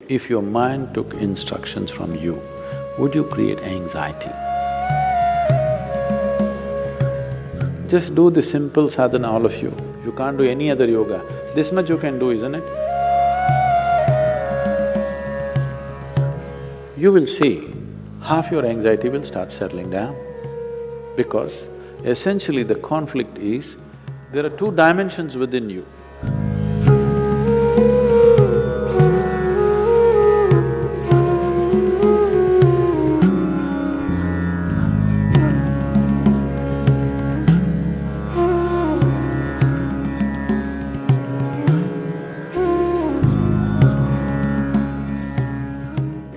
If your mind took instructions from you, would you create anxiety? Just do the simple sadhana, all of you. You can't do any other yoga. This much you can do, isn't it? You will see half your anxiety will start settling down because essentially the conflict is, there are two dimensions within you.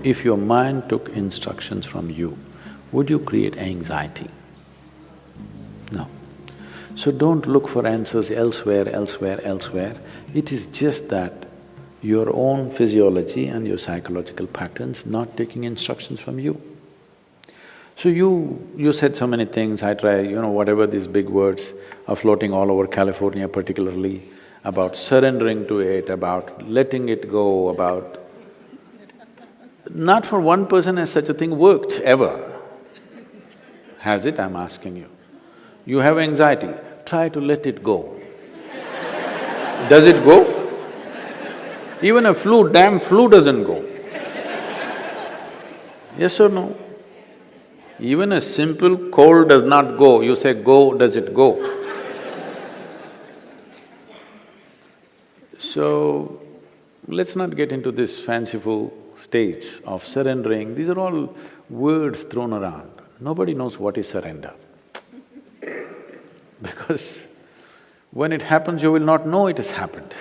If your mind took instructions from you, would you create anxiety? No. So don't look for answers elsewhere. It is just that your own physiology and your psychological patterns not taking instructions from you. So you said so many things, I try, whatever these big words are floating all over California particularly, about surrendering to it, about letting it go, about… Not for one person has such a thing worked, ever. Has it, I'm asking you? You have anxiety, try to let it go. Does it go? Even a damn flu doesn't go. Yes or no? Even a simple cold does not go, you say go, does it go? So, let's not get into this fanciful states of surrendering, these are all words thrown around. Nobody knows what is surrender. Because when it happens, you will not know it has happened.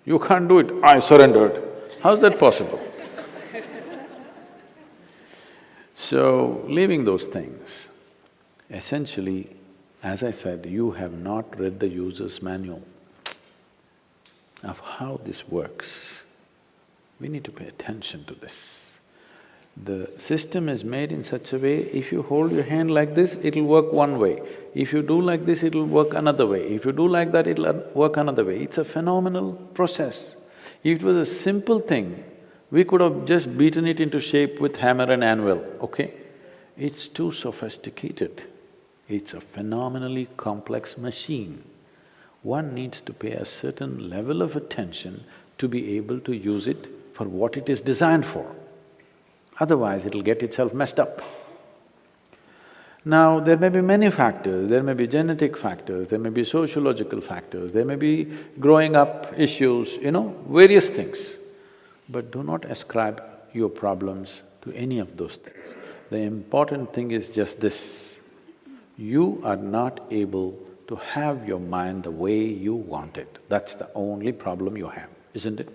You can't do it, I surrendered. How's that possible? So, leaving those things, essentially, as I said, you have not read the user's manual of how this works. We need to pay attention to this. The system is made in such a way, if you hold your hand like this, it'll work one way. If you do like this, it'll work another way. If you do like that, it'll work another way. It's a phenomenal process. If it was a simple thing, we could have just beaten it into shape with hammer and anvil, okay? It's too sophisticated. It's a phenomenally complex machine. One needs to pay a certain level of attention to be able to use it for what it is designed for. Otherwise, it'll get itself messed up. Now, there may be many factors, there may be genetic factors, there may be sociological factors, there may be growing up issues, various things. But do not ascribe your problems to any of those things. The important thing is just this, you are not able to have your mind the way you want it. That's the only problem you have, isn't it?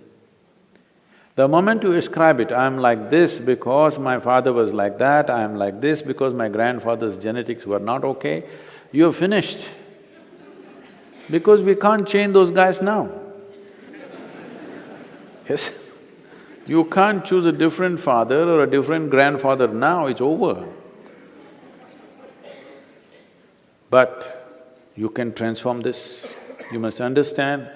The moment you ascribe it, I'm like this because my father was like that, I'm like this because my grandfather's genetics were not okay, you're finished. Because we can't change those guys now. Yes? You can't choose a different father or a different grandfather now, it's over. But you can transform this. You must understand,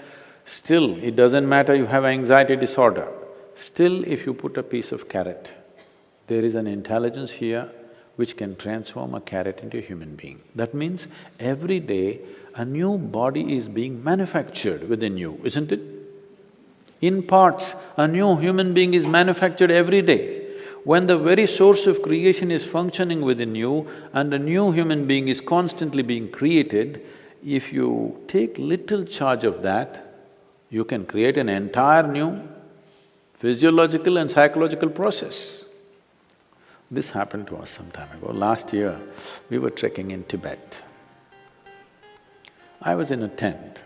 still it doesn't matter you have anxiety disorder. Still, if you put a piece of carrot, there is an intelligence here which can transform a carrot into a human being. That means every day a new body is being manufactured within you, isn't it? In parts, a new human being is manufactured every day. When the very source of creation is functioning within you and a new human being is constantly being created, if you take little charge of that, you can create an entire new physiological and psychological process. This happened to us some time ago. Last year, we were trekking in Tibet. I was in a tent,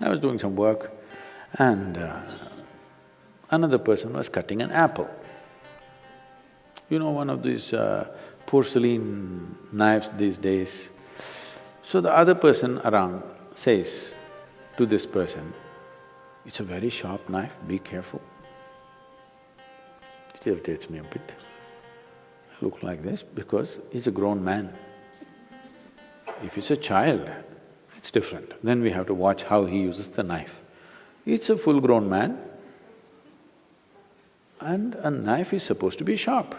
I was doing some work and another person was cutting an apple. One of these porcelain knives these days. So the other person around says to this person, "It's a very sharp knife, be careful." It irritates me a bit. I look like this because he's a grown man. If it's a child, it's different. Then we have to watch how he uses the knife. It's a full-grown man. And a knife is supposed to be sharp.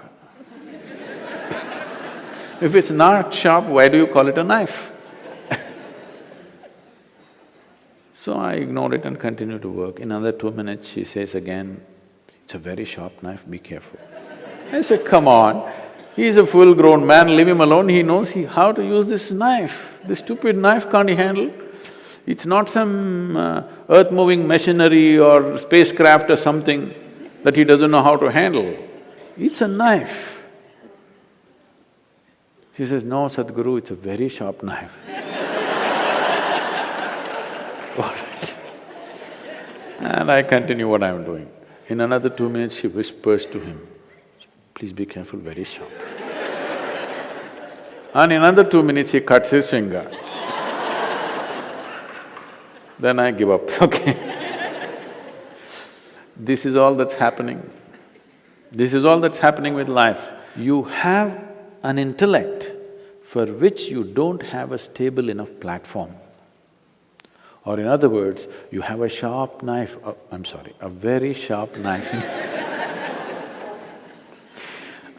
If it's not sharp, why do you call it a knife? So I ignored it and continued to work. In another 2 minutes, she says again, "It's a very sharp knife, be careful." I said, "Come on, he's a full-grown man, leave him alone, he knows how to use this knife. This stupid knife can't he handle? It's not some earth-moving machinery or spacecraft or something that he doesn't know how to handle. It's a knife." She says, "No, Sadhguru, it's a very sharp knife." All right. And I continue what I'm doing. In another 2 minutes, she whispers to him, "Please be careful, very sharp." And in another 2 minutes, he cuts his finger. Then I give up, okay. This is all that's happening. This is all that's happening with life. You have an intellect for which you don't have a stable enough platform. Or in other words, you have a sharp knife, a very sharp knife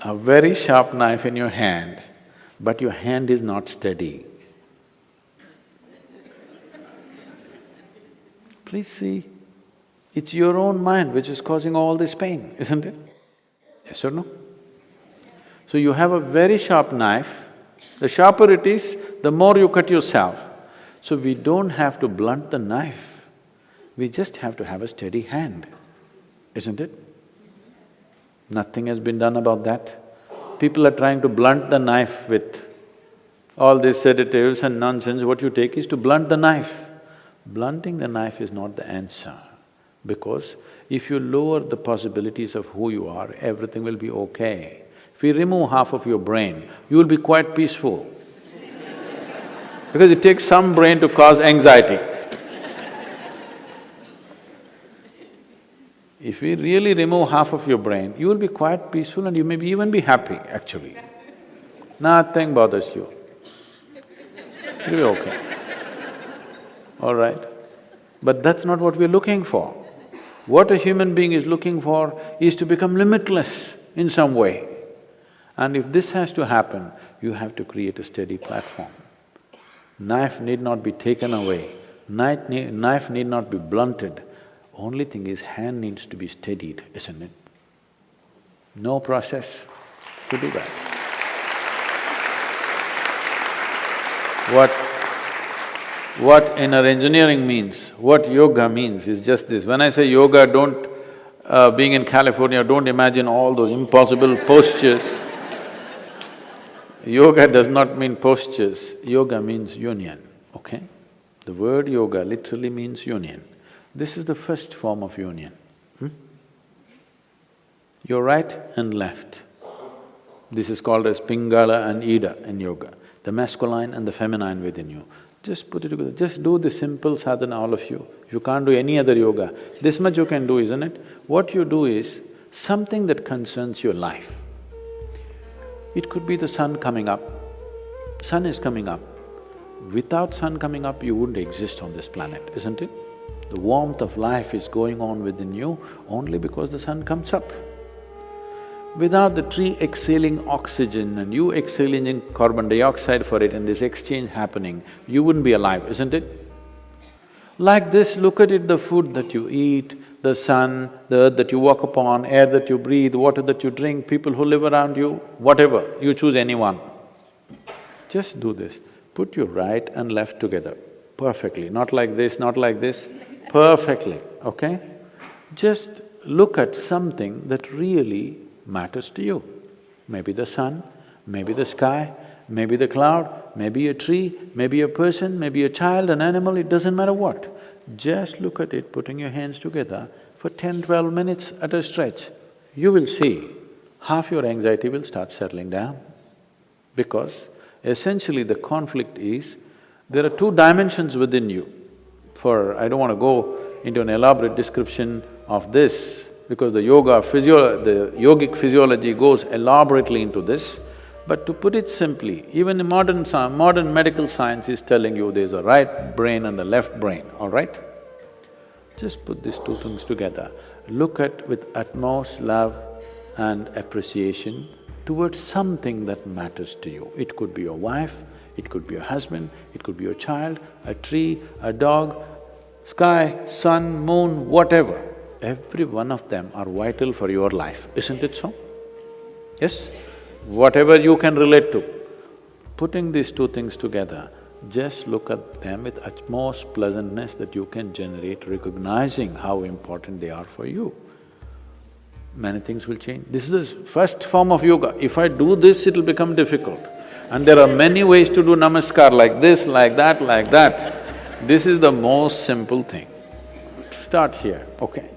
a very sharp knife in your hand, but your hand is not steady. Please see, it's your own mind which is causing all this pain, isn't it? Yes or no? So you have a very sharp knife, the sharper it is, the more you cut yourself. So we don't have to blunt the knife, we just have to have a steady hand, isn't it? Nothing has been done about that. People are trying to blunt the knife with all these sedatives and nonsense. What you take is to blunt the knife. Blunting the knife is not the answer, because if you lower the possibilities of who you are, everything will be okay. If you remove half of your brain, you will be quite peaceful. Because it takes some brain to cause anxiety. If we really remove half of your brain, you will be quite peaceful and you may even be happy, actually. Nothing bothers you. You'll be okay. All right? But that's not what we're looking for. What a human being is looking for is to become limitless in some way. And if this has to happen, you have to create a steady platform. Knife need not be taken away, knife need not be blunted. Only thing is, hand needs to be steadied, isn't it? No process to do that. What inner engineering means, what yoga means is just this. When I say yoga, being in California, don't imagine all those impossible postures. Yoga does not mean postures, yoga means union, okay? The word yoga literally means union. This is the first form of union. Your right and left. This is called as Pingala and Ida in yoga, the masculine and the feminine within you. Just put it together, just do the simple sadhana, all of you. If you can't do any other yoga, this much you can do, isn't it? What you do is something that concerns your life. It could be the sun coming up. Sun is coming up. Without sun coming up, you wouldn't exist on this planet, isn't it? The warmth of life is going on within you only because the sun comes up. Without the tree exhaling oxygen and you exhaling in carbon dioxide for it and this exchange happening, you wouldn't be alive, isn't it? Like this, look at it, the food that you eat, the sun, the earth that you walk upon, air that you breathe, water that you drink, people who live around you, whatever, you choose anyone. Just do this, put your right and left together perfectly, not like this, perfectly, okay? Just look at something that really matters to you. Maybe the sun, maybe the sky, maybe the cloud, maybe a tree, maybe a person, maybe a child, an animal, it doesn't matter what. Just look at it, putting your hands together for 10–12 minutes at a stretch. You will see half your anxiety will start settling down. Because essentially the conflict is, there are two dimensions within you. I don't want to go into an elaborate description of this, because the yogic physiology goes elaborately into this. But to put it simply, even the modern medical science is telling you there's a right brain and a left brain, all right? Just put these two things together, look at with utmost love, and appreciation towards something that matters to you. It could be your wife, it could be your husband, it could be your child, a tree, a dog, sky, sun, moon, whatever. Every one of them are vital for your life, isn't it so? Yes? Whatever you can relate to. Putting these two things together, just look at them with utmost pleasantness that you can generate, recognizing how important they are for you. Many things will change. This is the first form of yoga. If I do this, it'll become difficult. And there are many ways to do namaskar, like this, like that, like that. This is the most simple thing. Start here, okay